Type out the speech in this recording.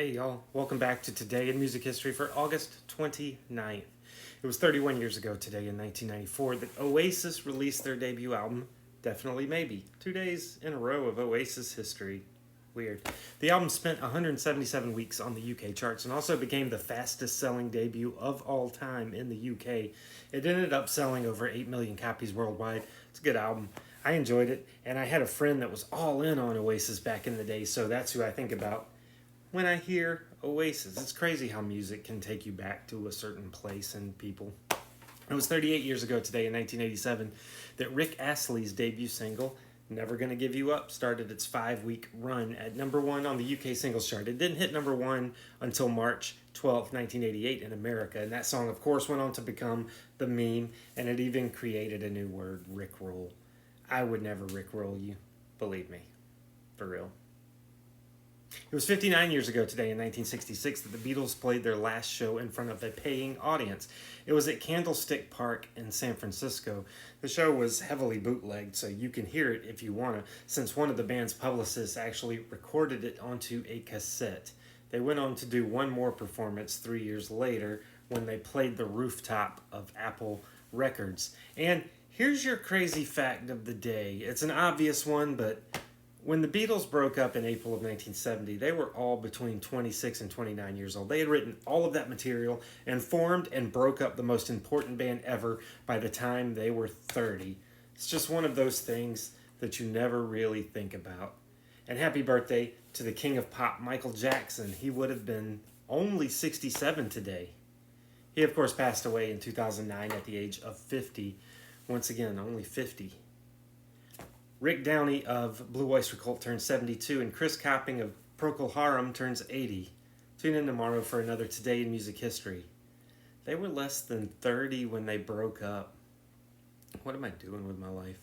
Hey y'all, welcome back to Today in Music History for August 29th. It was 31 years ago today in 1994 that Oasis released their debut album, Definitely Maybe. 2 days in a row of Oasis history. Weird. The album spent 177 weeks on the UK charts and also became the fastest selling debut of all time in the UK. It ended up selling over 8 million copies worldwide. It's a good album. I enjoyed it, and I had a friend that was all in on Oasis back in the day, so that's who I think about when I hear Oasis. It's crazy how music can take you back to a certain place and people. It was 38 years ago today in 1987 that Rick Astley's debut single, Never Gonna Give You Up, started its 5-week run at number one on the UK singles chart. It didn't hit number one until March 12th, 1988 in America, and that song, of course, went on to become the meme, and it even created a new word, Rickroll. I would never Rickroll you, believe me, for real. It was 59 years ago today in 1966 that the Beatles played their last show in front of a paying audience. It was at Candlestick Park in San Francisco. The show was heavily bootlegged, so you can hear it if you want to, since one of the band's publicists actually recorded it onto a cassette. They went on to do one more performance 3 years later when they played the rooftop of Apple Records. And here's your crazy fact of the day. It's an obvious one, but when the Beatles broke up in April of 1970, they were all between 26 and 29 years old. They had written all of that material and formed and broke up the most important band ever by the time they were 30. It's just one of those things that you never really think about. And happy birthday to the king of pop, Michael Jackson. He would have been only 67 today. He, of course, passed away in 2009 at the age of 50. Once again, only 50. Rick Downey of Blue Oyster Cult turns 72, and Chris Copping of Procol Harum turns 80. Tune in tomorrow for another Today in Music History. They were less than 30 when they broke up. What am I doing with my life?